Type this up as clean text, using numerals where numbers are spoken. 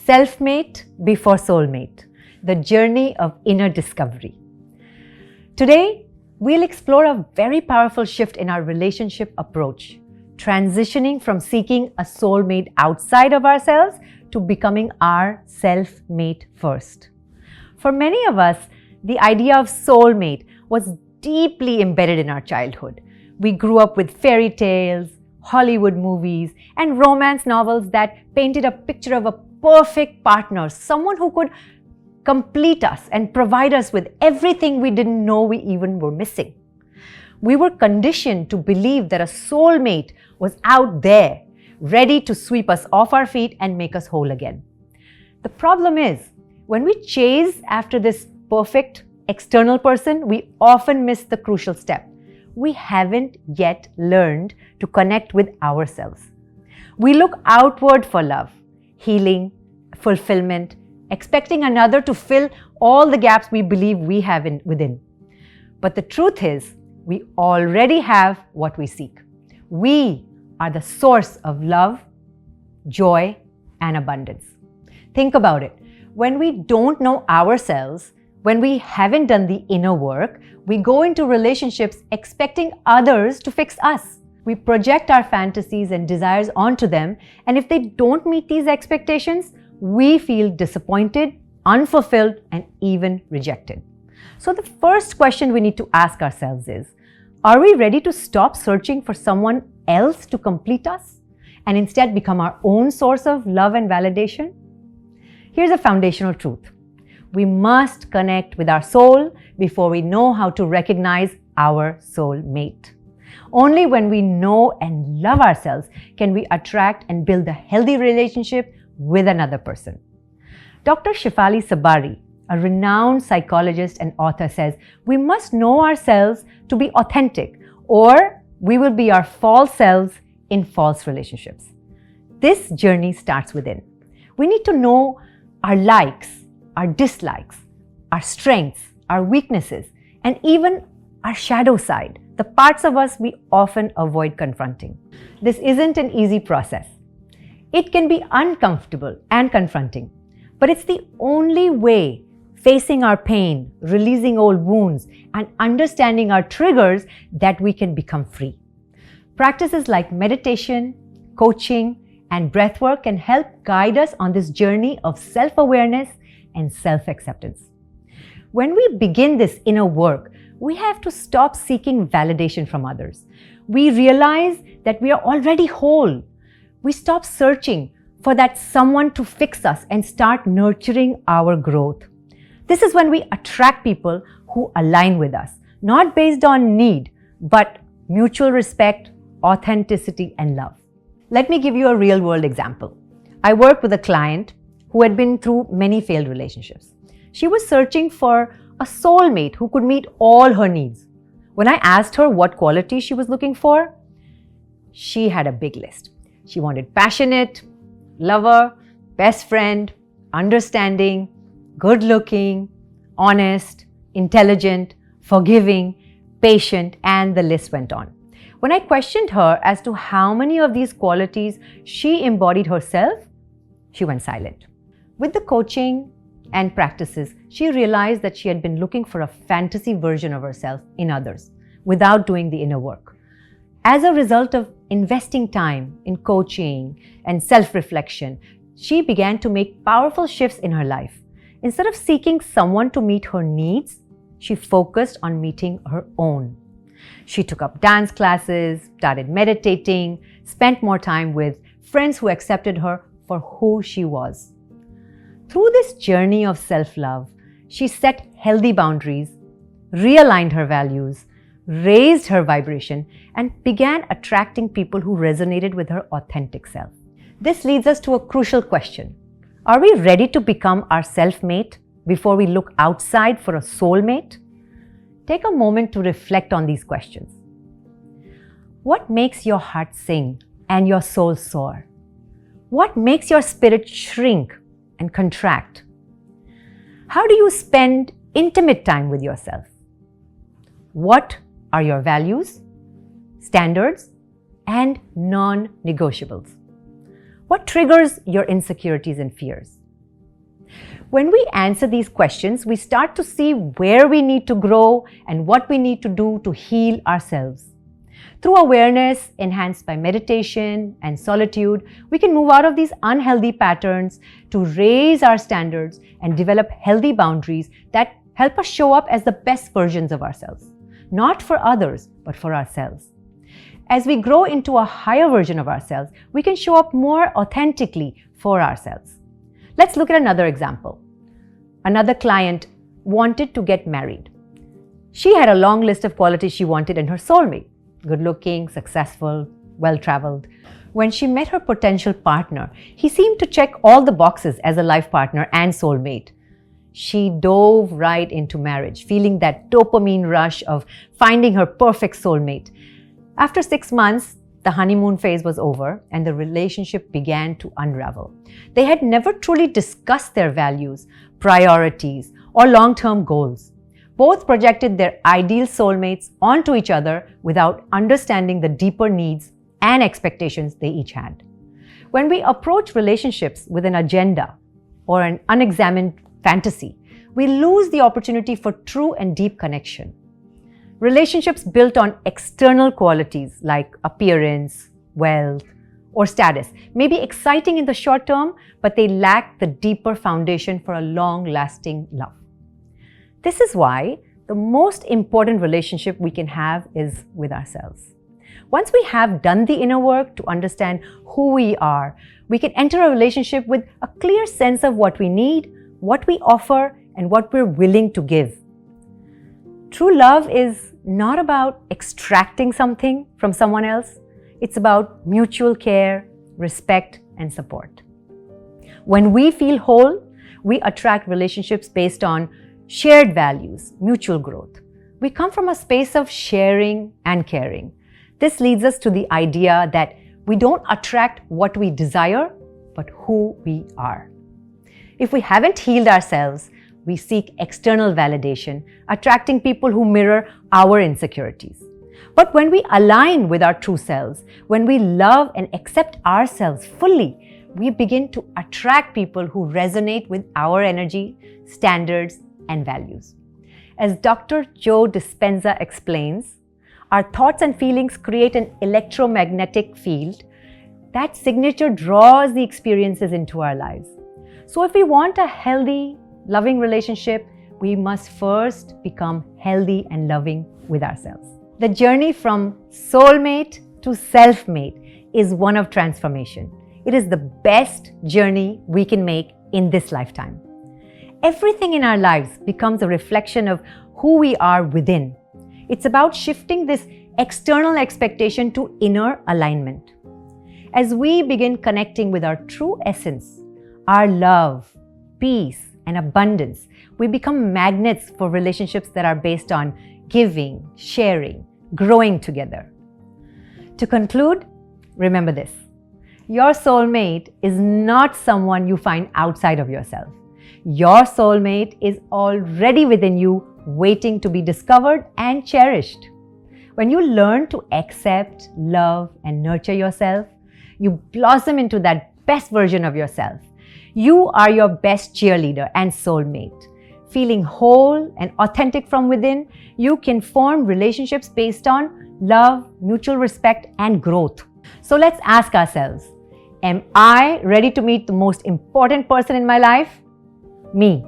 Selfmate before soulmate, the journey of inner discovery. Today, we'll explore a very powerful shift in our relationship approach, transitioning from seeking a soulmate outside of ourselves to becoming our self-mate first. For many of us, the idea of soulmate was deeply embedded in our childhood. We grew up with fairy tales, Hollywood movies, and romance novels that painted a picture of a perfect partner, someone who could complete us and provide us with everything we didn't know we even were missing. We were conditioned to believe that a soulmate was out there, ready to sweep us off our feet and make us whole again. The problem is, when we chase after this perfect external person, we often miss the crucial step. We haven't yet learned to connect with ourselves. We look outward for love, healing, fulfillment, expecting another to fill all the gaps we believe we have within. But the truth is, we already have what we seek. We are the source of love, joy, and abundance. Think about it. When we don't know ourselves, when we haven't done the inner work, we go into relationships expecting others to fix us. We project our fantasies and desires onto them, and if they don't meet these expectations, we feel disappointed, unfulfilled, and even rejected. So the first question we need to ask ourselves is, are we ready to stop searching for someone else to complete us and instead become our own source of love and validation? Here's a foundational truth. We must connect with our soul before we know how to recognize our soul mate. Only when we know and love ourselves can we attract and build a healthy relationship with another person. Dr. Shefali Sabari, a renowned psychologist and author, says we must know ourselves to be authentic, or we will be our false selves in false relationships. This journey starts within. We need to know our likes, our dislikes, our strengths, our weaknesses, and even our shadow side, the parts of us we often avoid confronting. This isn't an easy process. It can be uncomfortable and confronting, but it's the only way, facing our pain, releasing old wounds, and understanding our triggers, that we can become free. Practices like meditation, coaching, and breathwork can help guide us on this journey of self-awareness and self-acceptance. When we begin this inner work, we have to stop seeking validation from others. We realize that we are already whole. We stop searching for that someone to fix us and start nurturing our growth. This is when we attract people who align with us, not based on need, but mutual respect, authenticity, and love. Let me give you a real-world example. I worked with a client who had been through many failed relationships. She was searching for a soulmate who could meet all her needs. When I asked her what qualities she was looking for, she had a big list. She wanted passionate, lover, best friend, understanding, good-looking, honest, intelligent, forgiving, patient, and the list went on. When I questioned her as to how many of these qualities she embodied herself, she went silent. With the coaching and practices, she realized that she had been looking for a fantasy version of herself in others without doing the inner work. As a result of investing time in coaching and self-reflection, she began to make powerful shifts in her life. Instead of seeking someone to meet her needs, she focused on meeting her own. She took up dance classes, started meditating, spent more time with friends who accepted her for who she was. Through this journey of self-love, she set healthy boundaries, realigned her values, raised her vibration, and began attracting people who resonated with her authentic self. This leads us to a crucial question. Are we ready to become our self-mate before we look outside for a soulmate? Take a moment to reflect on these questions. What makes your heart sing and your soul soar? What makes your spirit shrink and contract? How do you spend intimate time with yourself? What are your values, standards, and non-negotiables? What triggers your insecurities and fears? When we answer these questions, we start to see where we need to grow and what we need to do to heal ourselves. Through awareness enhanced by meditation and solitude, we can move out of these unhealthy patterns to raise our standards and develop healthy boundaries that help us show up as the best versions of ourselves, not for others, but for ourselves. As we grow into a higher version of ourselves, we can show up more authentically for ourselves. Let's look at another example. Another client wanted to get married. She had a long list of qualities she wanted in her soulmate: good-looking, successful, well-traveled. When she met her potential partner, he seemed to check all the boxes as a life partner and soulmate. She dove right into marriage, feeling that dopamine rush of finding her perfect soulmate. After 6 months, the honeymoon phase was over and the relationship began to unravel. They had never truly discussed their values, priorities, or long-term goals. Both projected their ideal soulmates onto each other without understanding the deeper needs and expectations they each had. When we approach relationships with an agenda or an unexamined fantasy, we lose the opportunity for true and deep connection. Relationships built on external qualities like appearance, wealth, or status may be exciting in the short term, but they lack the deeper foundation for a long-lasting love. This is why the most important relationship we can have is with ourselves. Once we have done the inner work to understand who we are, we can enter a relationship with a clear sense of what we need, what we offer, and what we're willing to give. True love is not about extracting something from someone else. It's about mutual care, respect, and support. When we feel whole, we attract relationships based on shared values, mutual growth. We come from a space of sharing and caring. This leads us to the idea that we don't attract what we desire, but who we are. If we haven't healed ourselves, we seek external validation, attracting people who mirror our insecurities. But when we align with our true selves, when we love and accept ourselves fully, we begin to attract people who resonate with our energy, standards, and values. As Dr. Joe Dispenza explains, our thoughts and feelings create an electromagnetic field. That signature draws the experiences into our lives. So if we want a healthy, loving relationship, we must first become healthy and loving with ourselves. The journey from soulmate to self-mate is one of transformation. It is the best journey we can make in this lifetime. Everything in our lives becomes a reflection of who we are within. It's about shifting this external expectation to inner alignment. As we begin connecting with our true essence, our love, peace, and abundance, we become magnets for relationships that are based on giving, sharing, growing together. To conclude, remember this: your soulmate is not someone you find outside of yourself. Your soulmate is already within you, waiting to be discovered and cherished. When you learn to accept, love, and nurture yourself, you blossom into that best version of yourself. You are your best cheerleader and soulmate. Feeling whole and authentic from within, you can form relationships based on love, mutual respect, and growth. So let's ask ourselves, am I ready to meet the most important person in my life? Me.